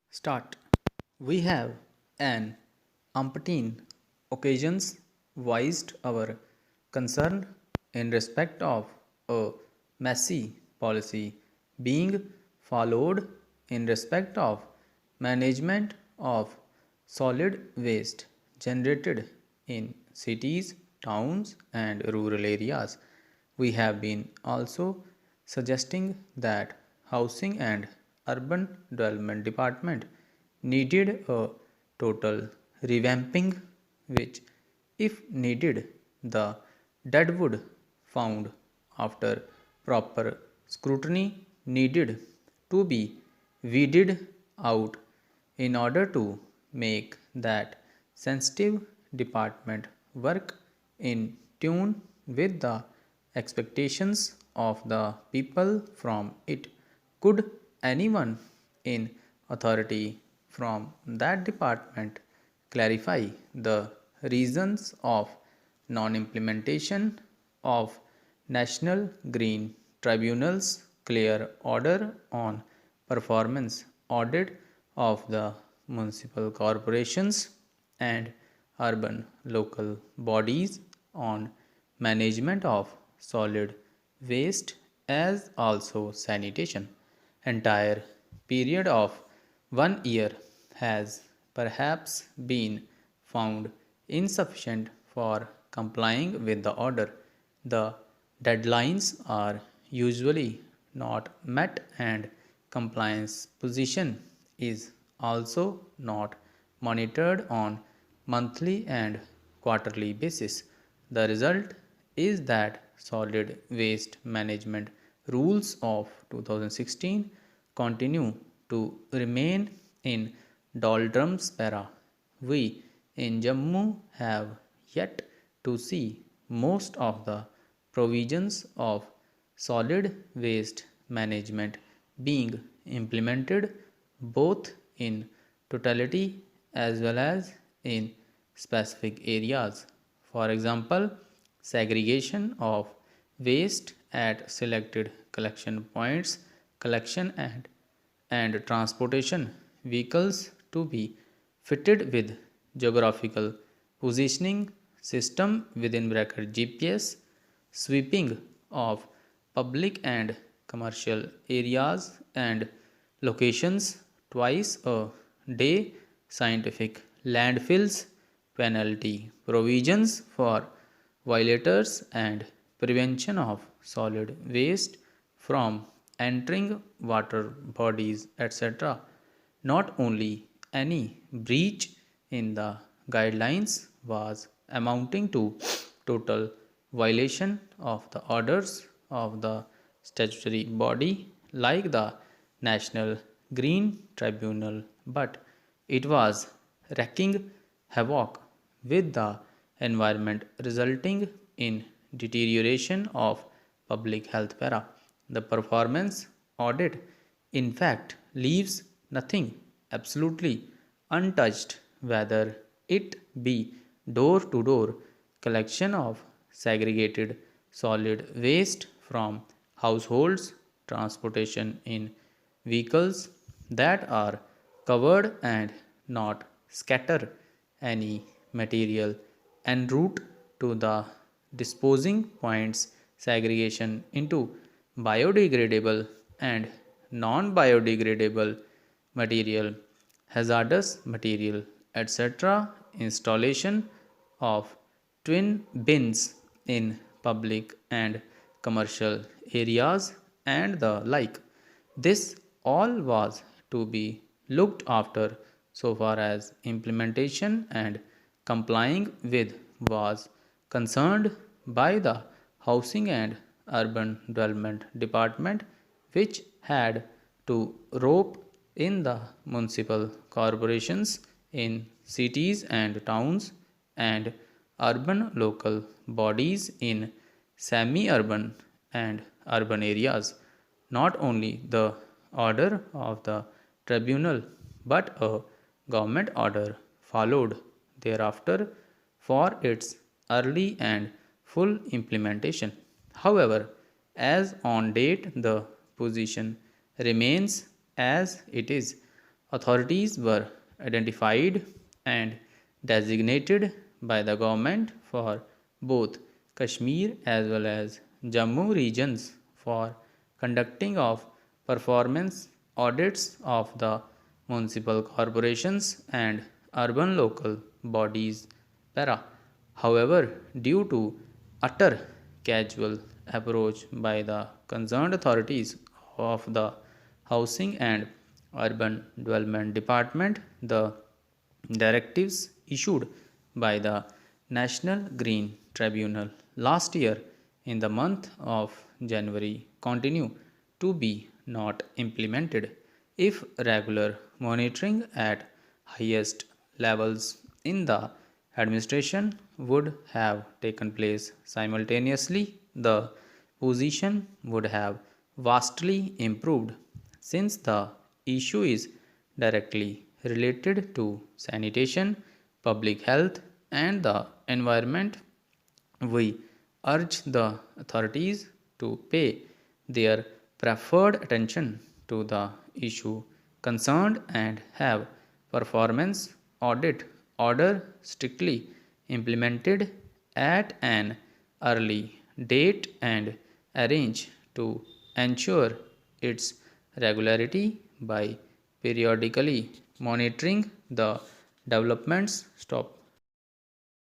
Start. We have an umpteen occasions voiced our concern in respect of a messy policy being followed in respect of management of solid waste generated in cities, towns, and rural areas. We have been also suggesting that Housing and Urban Development Department needed a total revamping which, if needed, the deadwood found after proper scrutiny needed to be weeded out in order to make that sensitive department work in tune with the expectations of the people from it. Could anyone in authority from that department clarify the reasons of non implementation of National Green Tribunal's clear order on performance audit of the municipal corporations and urban local bodies on management of solid waste as also sanitation. Entire period of 1 year has perhaps been found insufficient for complying with the order. The deadlines are usually not met and compliance position is also not monitored on monthly and quarterly basis. The result is that solid waste management rules of 2016 continue to remain in doldrums para. We in Jammu have yet to see most of the provisions of solid waste management being implemented both in totality as well as in specific areas. For example, segregation of waste at selected collection points, collection and transportation vehicles to be fitted with geographical positioning system within bracket GPS, sweeping of public and commercial areas and locations twice a day, scientific landfills, penalty provisions for violators, and prevention of solid waste from entering water bodies, etc. Not only any breach in the guidelines was amounting to total violation of the orders of the statutory body like the National Green Tribunal, but it was wreaking havoc with the environment, resulting in deterioration of public health para. The performance audit, in fact, leaves nothing absolutely untouched, whether it be door to door collection of segregated solid waste from households, transportation in vehicles that are covered and not scatter any material en route to the disposing points, segregation into biodegradable and non biodegradable material, hazardous material, etc. Installation of twin bins in public and commercial areas and the like. This all was to be looked after so far as implementation and complying with was concerned by the Housing and Urban Development Department, which had to rope in the municipal corporations in cities and towns and urban local bodies in semi urban and urban areas. Not only the order of the tribunal, but a government order followed thereafter for its early and full implementation. However, as on date, the position remains as it is. authorities were identified and designated by the government for both Kashmir as well as Jammu regions for conducting of performance audits of the municipal corporations and urban local bodies para. However, due to utter casual approach by the concerned authorities of the Housing and Urban Development Department, the directives issued by the National Green Tribunal last year in the month of January continue to be not implemented. If regular monitoring at highest levels in the administration would have taken place simultaneously, the position would have vastly improved since the issue is directly related to sanitation, public health, and the environment. We urge the authorities to pay their preferred attention to the issue concerned and have performance audit order strictly implemented at an early date and arrange to ensure its regularity by periodically monitoring the developments. Stop.